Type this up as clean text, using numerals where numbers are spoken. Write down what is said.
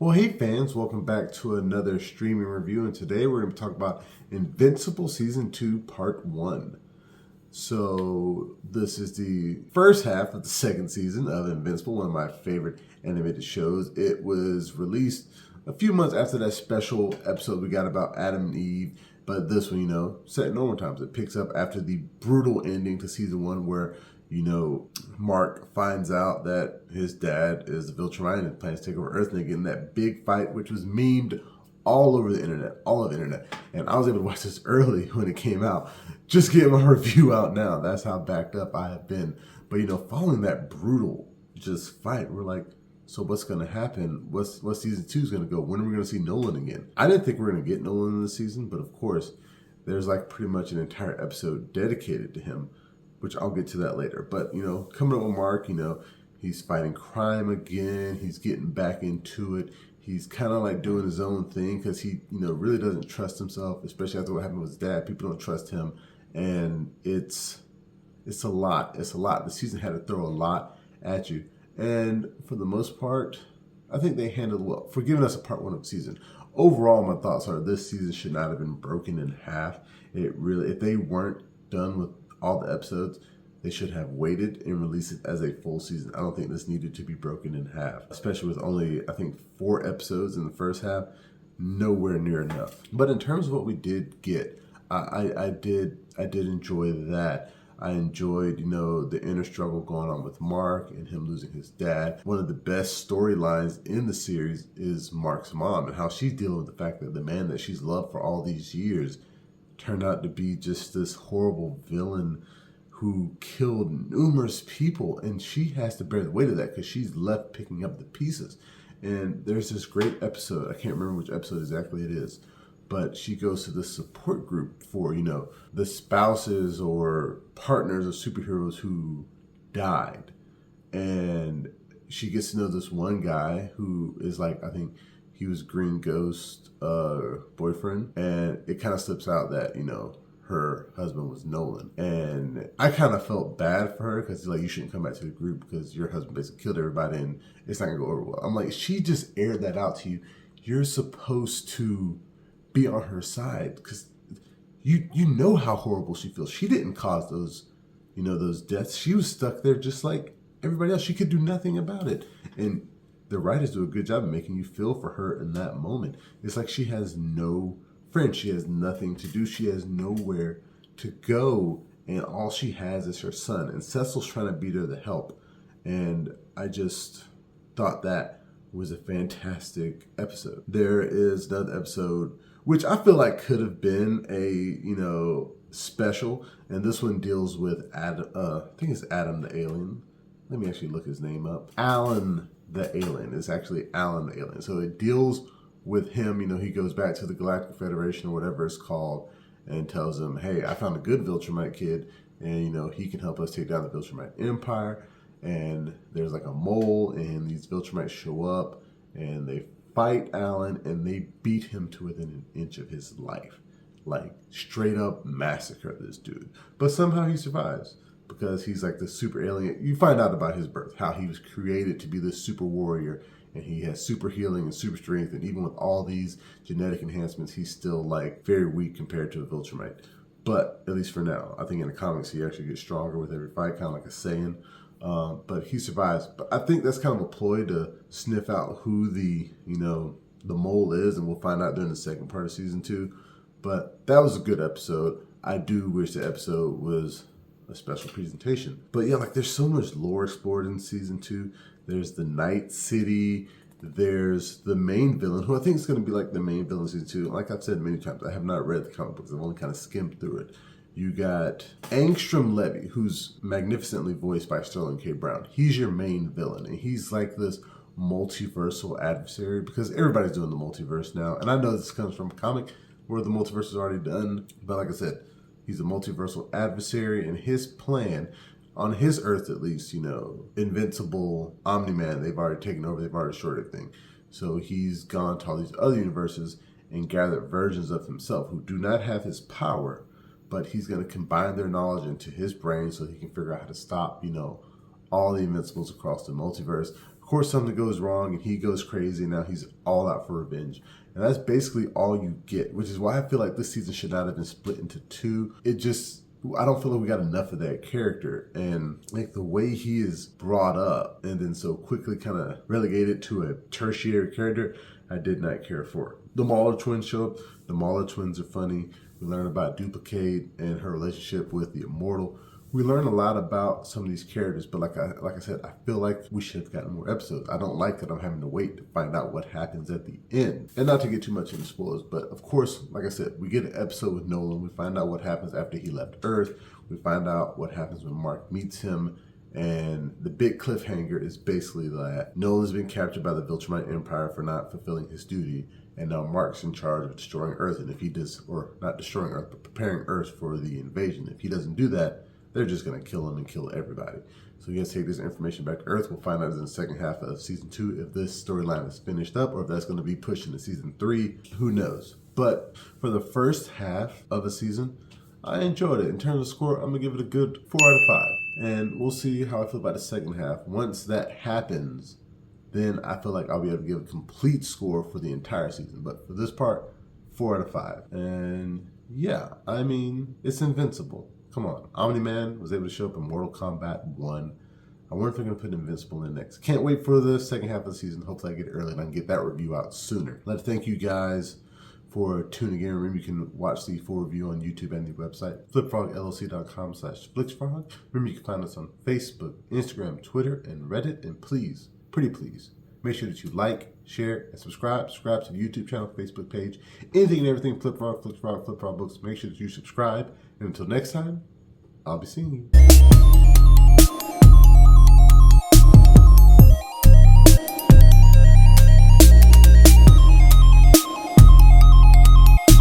Well, hey fans, welcome back to another streaming review, and today we're going to talk about Invincible Season 2, Part 1. So, this is the first half of the second season of Invincible, one of my favorite animated shows. It was released a few months after that special episode we got about Adam and Eve, but this one, set in normal times. It picks up after the brutal ending to Season 1 where Mark finds out that his dad is the Viltrumite and plans to take over Earth, and they get in that big fight, which was memed all over the internet, And I was able to watch this early when it came out. Just getting my review out now. That's how backed up I have been. But following that brutal fight, we're like, so what's going to happen? What's Season 2 is going to go? When are we going to see Nolan again? I didn't think we were going to get Nolan in this season, but of course, there's like pretty much an entire episode dedicated to him, which I'll get to that later. But, coming up with Mark, he's fighting crime again. He's getting back into it. He's kind of like doing his own thing because he, really doesn't trust himself, especially after what happened with his dad. People don't trust him. And it's a lot. It's a lot. The season had to throw a lot at you. And for the most part, I think they handled well for giving us a part 1 of the season. Overall, my thoughts are this season should not have been broken in half. If they weren't done with all the episodes, they should have waited and released it as a full season. I don't think this needed to be broken in half, especially with only, I think, 4 episodes in the first half. Nowhere near enough. But in terms of what we did get, I did enjoy that. I enjoyed, the inner struggle going on with Mark and him losing his dad. One of the best storylines in the series is Mark's mom and how she's dealing with the fact that the man that she's loved for all these years turned out to be just this horrible villain who killed numerous people, and she has to bear the weight of that because she's left picking up the pieces. And there's this great episode, I can't remember which episode exactly it is, but she goes to the support group for, the spouses or partners of superheroes who died. And she gets to know this one guy who is like, I think he was Green Ghost boyfriend. And it kind of slips out that, her husband was Nolan. And I kind of felt bad for her because he's like, you shouldn't come back to the group because your husband basically killed everybody and it's not going to go over well. I'm like, she just aired that out to you. You're supposed to be on her side because you know how horrible she feels. She didn't cause those deaths. She was stuck there just like everybody else. She could do nothing about it. And the writers do a good job of making you feel for her in that moment. It's like she has no friends. She has nothing to do. She has nowhere to go. And all she has is her son. And Cecil's trying to beat her to help. And I just thought that was a fantastic episode. There is another episode which I feel like could have been a, special. And this one deals with Adam, I think it's Adam the Alien. Let me actually look his name up. Alan the Alien. It's actually Alan the Alien. So it deals with him. He goes back to the Galactic Federation or whatever it's called and tells them, hey, I found a good Viltrumite kid and, he can help us take down the Viltrumite Empire. And there's like a mole and these Viltrumites show up and they fight Alan and they beat him to within an inch of his life. Like straight up massacre this dude. But somehow he survives because he's like the super alien. You find out about his birth, how he was created to be this super warrior and he has super healing and super strength. And even with all these genetic enhancements, he's still like very weak compared to a Viltrumite. But at least for now, I think in the comics, he actually gets stronger with every fight, kind of like a Saiyan. But he survives. But I think that's kind of a ploy to sniff out who the mole is, and we'll find out during the second part of Season 2. But that was a good episode. I do wish the episode was a special presentation. But yeah, like there's so much lore explored in Season 2. There's the Night City. There's the main villain, who I think is going to be like the main villain in Season 2. Like I've said many times, I have not read the comic books. I've only kind of skimmed through it. You got Angstrom Levy, who's magnificently voiced by Sterling K. Brown. He's your main villain, and he's like this multiversal adversary because everybody's doing the multiverse now. And I know this comes from a comic where the multiverse is already done, but like I said, he's a multiversal adversary, and his plan, on his Earth at least, Invincible, Omni-Man, they've already taken over, they've already destroyed everything. So he's gone to all these other universes and gathered versions of himself who do not have his power, but he's going to combine their knowledge into his brain so he can figure out how to stop, all the Invincibles across the multiverse. Of Of course, something goes wrong and he goes crazy. And now he's all out for revenge. And that's basically all you get, which is why I feel like this season should not have been split into two. I don't feel like we got enough of that character, and like the way he is brought up and then so quickly kind of relegated to a tertiary character, I did not care for. The Mauler twins show up. The Mauler twins are funny. We learn about Duplicate and her relationship with the Immortal. We learn a lot about some of these characters, but like I said, I feel like we should have gotten more episodes. I don't like that I'm having to wait to find out what happens at the end. And not to get too much into spoilers, but of course, like I said, we get an episode with Nolan. We find out what happens after he left Earth. We find out what happens when Mark meets him. And the big cliffhanger is basically that Nolan's been captured by the Viltrumite Empire for not fulfilling his duty. And now Mark's in charge of destroying Earth. And if he does, or not destroying Earth, but preparing Earth for the invasion. If he doesn't do that, they're just going to kill him and kill everybody. So he has to take this information back to Earth. We'll find out in the second half of season 2 if this storyline is finished up or if that's going to be pushed into season 3. Who knows? But for the first half of the season, I enjoyed it. In terms of score, I'm going to give it a good 4 out of 5. And we'll see how I feel about the second half. Once that happens, then I feel like I'll be able to give a complete score for the entire season. But for this part, 4 out of 5. And yeah, I mean, it's Invincible. Come on. Omni-Man was able to show up in Mortal Kombat 1. I wonder if they're going to put Invincible in next. Can't wait for the second half of the season. Hopefully I get it early and I can get that review out sooner. I'd like to thank you guys for tuning in. Remember, you can watch the full review on YouTube and the website, flipfrogllc.com/flixfrog. Remember, you can find us on Facebook, Instagram, Twitter, and Reddit. And please, pretty please, make sure that you like, share, and subscribe. Subscribe to the YouTube channel, Facebook page, anything and everything Flipfrog Books. Make sure that you subscribe. And until next time, I'll be seeing you.